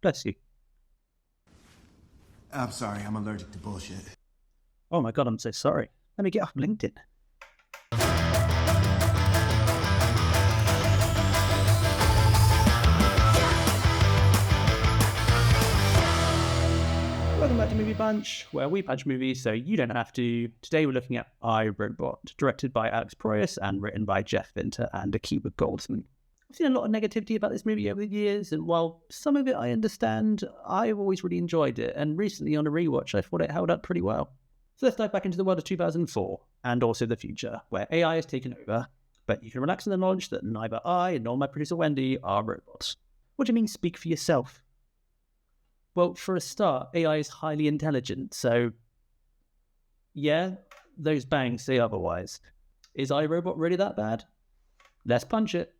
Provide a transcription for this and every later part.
Bless you. I'm sorry, I'm allergic to bullshit. Oh my god, I'm so sorry. Let me get off LinkedIn. Welcome back to Movie Bunch, where we punch movies so you don't have to. Today we're looking at I, Robot, directed by Alex Proyas and written by Jeff Vinter and Akiva Goldsman. I've seen a lot of negativity about this movie over the years, and while some of it I understand, I've always really enjoyed it, and recently on a rewatch I thought it held up pretty well. So let's dive back into the world of 2004, and also the future, where AI has taken over, but you can relax in the knowledge that neither I nor my producer Wendy are robots. What do you mean speak for yourself? Well, for a start, AI is highly intelligent, so yeah, those bangs say otherwise. Is iRobot really that bad? Let's punch it.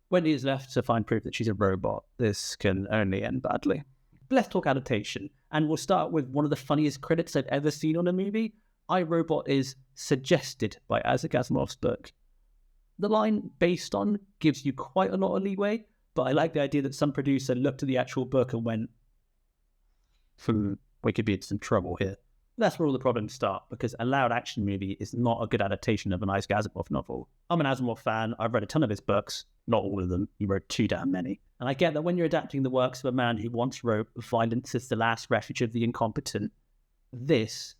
Wendy is left to find proof that she's a robot. This can only end badly. But let's talk adaptation, and we'll start with one of the funniest credits I've ever seen on a movie. iRobot is suggested by Isaac Asimov's book. The line based on gives you quite a lot of leeway, but I like the idea that some producer looked at the actual book and went, we could be in some trouble here. That's where all the problems start, because a loud action movie is not a good adaptation of an Isaac Asimov novel. I'm an Asimov fan, I've read a ton of his books, not all of them, he wrote too damn many. And I get that when you're adapting the works of a man who once wrote "Violence is the last refuge of the incompetent," this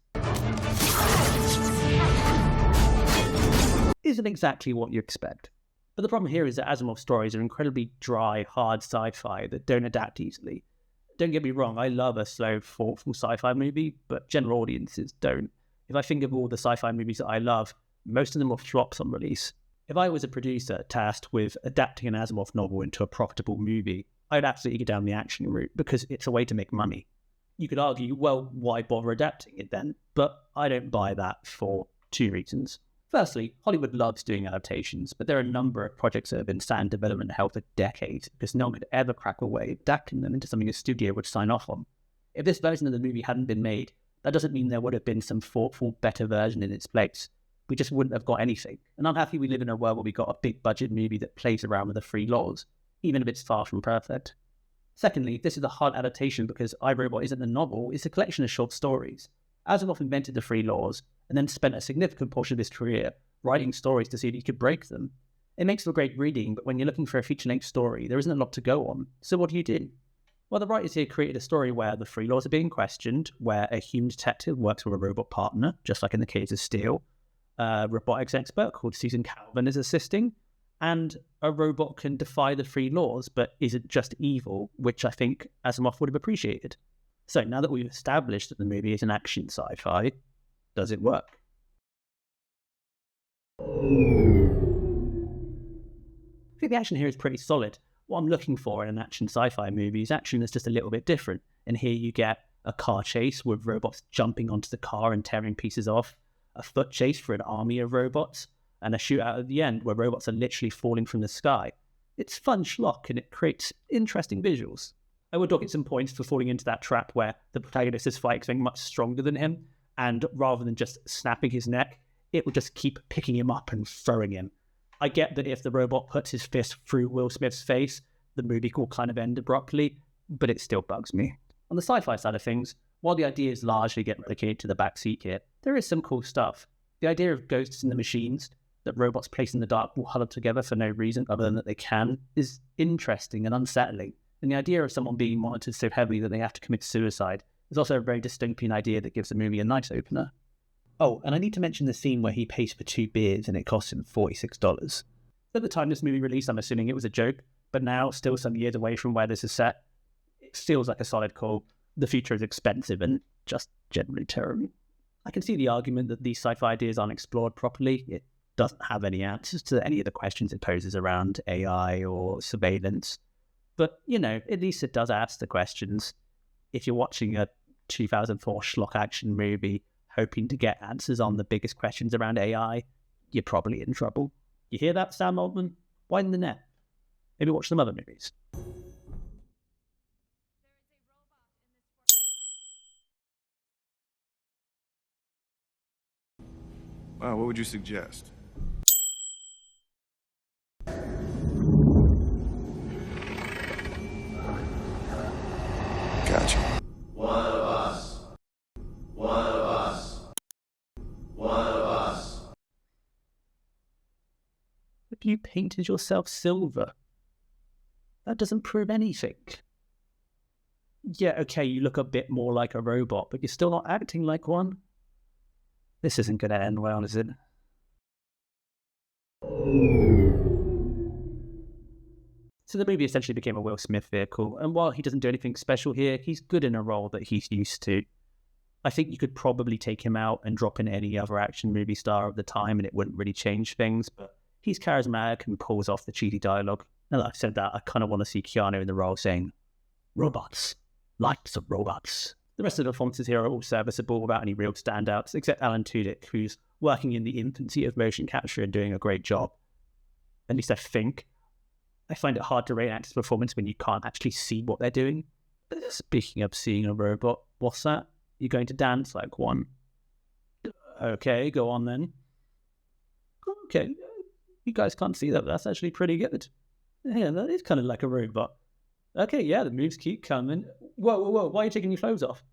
isn't exactly what you expect. But the problem here is that Asimov's stories are incredibly dry, hard sci-fi that don't adapt easily. Don't get me wrong, I love a slow, thoughtful sci-fi movie, but general audiences don't. If I think of all the sci-fi movies that I love, most of them were flops on release. If I was a producer tasked with adapting an Asimov novel into a profitable movie, I'd absolutely go down the action route because it's a way to make money. You could argue, well, why bother adapting it then? But I don't buy that for two reasons. Firstly, Hollywood loves doing adaptations, but there are a number of projects that have been sat in development hell for decades because no one could ever crack a way adapting them into something a studio would sign off on. If this version of the movie hadn't been made, that doesn't mean there would have been some thoughtful, better version in its place. We just wouldn't have got anything. And I'm happy we live in a world where we got a big budget movie that plays around with the three laws, even if it's far from perfect. Secondly, this is a hard adaptation because iRobot isn't a novel, it's a collection of short stories. Asimov invented the three laws, and then spent a significant portion of his career writing stories to see if he could break them. It makes for great reading, but when you're looking for a feature-length story, there isn't a lot to go on. So what do? Well, the writers here created a story where the three laws are being questioned, where a human detective works with a robot partner, just like in the case of Steel, a robotics expert called Susan Calvin is assisting, and a robot can defy the three laws, but isn't just evil, which I think Asimov would have appreciated. So now that we've established that the movie is an action sci-fi, does it work? I think the action here is pretty solid. What I'm looking for in an action sci-fi movie is action that's just a little bit different. And here you get a car chase with robots jumping onto the car and tearing pieces off, a foot chase for an army of robots, and a shootout at the end where robots are literally falling from the sky. It's fun schlock and it creates interesting visuals. I would dock it some points for falling into that trap where the protagonist is fighting something much stronger than him, and rather than just snapping his neck, it would just keep picking him up and throwing him. I get that if the robot puts his fist through Will Smith's face, the movie will kind of end abruptly, but it still bugs me. On the sci-fi side of things, while the ideas largely get relegated to the backseat here, there is some cool stuff. The idea of ghosts in the machines that robots placed in the dark will huddle together for no reason other than that they can is interesting and unsettling. And the idea of someone being monitored so heavily that they have to commit suicide is also a very dystopian idea that gives the movie a nice opener. Oh, and I need to mention the scene where he pays for 2 beers and it costs him $46. At the time this movie released, I'm assuming it was a joke, but now, still some years away from where this is set, it feels like a solid call. The future is expensive and just generally terrible. I can see the argument that these sci-fi ideas aren't explored properly. It doesn't have any answers to any of the questions it poses around AI or surveillance. But, you know, at least it does ask the questions. If you're watching a 2004 schlock action movie hoping to get answers on the biggest questions around AI, you're probably in trouble. You hear that, Sam Altman? Widen the net. Maybe watch some other movies. Wow, what would you suggest? You painted yourself silver. That doesn't prove anything. Yeah, okay, you look a bit more like a robot, but you're still not acting like one. This isn't going to end well, is it? So the movie essentially became a Will Smith vehicle, and while he doesn't do anything special here, he's good in a role that he's used to. I think you could probably take him out and drop in any other action movie star of the time and it wouldn't really change things, but he's charismatic and pulls off the cheesy dialogue. Now that I've said that, I kind of want to see Keanu in the role saying, "Robots, likes of robots." The rest of the performances here are all serviceable without any real standouts, except Alan Tudyk, who's working in the infancy of motion capture and doing a great job. At least I think. I find it hard to rate an actor's performance when you can't actually see what they're doing. Speaking of seeing a robot, what's that? You're going to dance like one? Okay, go on then. Okay, you guys can't see that, but that's actually pretty good. Yeah, that is kind of like a robot. Okay, yeah, the moves keep coming. Whoa, why are you taking your clothes off?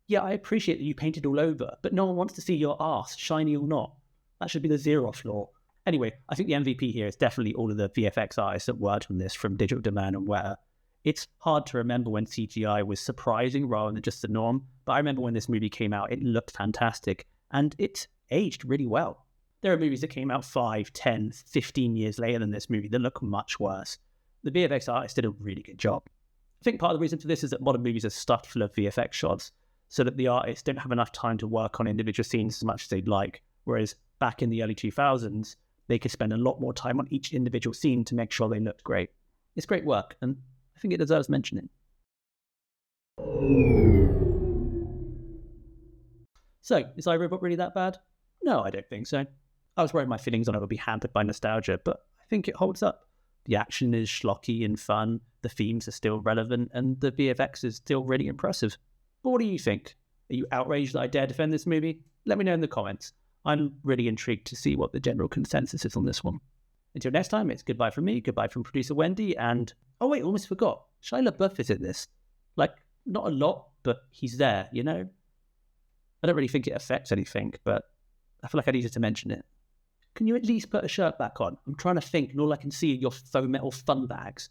Yeah, I appreciate that you painted all over, but no one wants to see your arse, shiny or not. That should be the zero-off law. Anyway, I think the MVP here is definitely all of the VFX artists that worked on this, from Digital Demand and Weta. It's hard to remember when CGI was surprising rather than just the norm, but I remember when this movie came out, it looked fantastic, and it's aged really well. There are movies that came out 5, 10, 15 years later than this movie that look much worse. The VFX artists did a really good job. I think part of the reason for this is that modern movies are stuffed full of VFX shots, so that the artists don't have enough time to work on individual scenes as much as they'd like, whereas back in the early 2000s, they could spend a lot more time on each individual scene to make sure they looked great. It's great work, and I think it deserves mentioning. So, is iRobot really that bad? No, I don't think so. I was worried my feelings on it would be hampered by nostalgia, but I think it holds up. The action is schlocky and fun, the themes are still relevant, and the VFX is still really impressive. But what do you think? Are you outraged that I dare defend this movie? Let me know in the comments. I'm really intrigued to see what the general consensus is on this one. Until next time, it's goodbye from me, goodbye from producer Wendy, and... oh wait, almost forgot. Shia LaBeouf is in this. Like, not a lot, but he's there, you know? I don't really think it affects anything, but I feel like I needed to mention it. Can you at least put a shirt back on? I'm trying to think, and all I can see are your faux metal fun bags.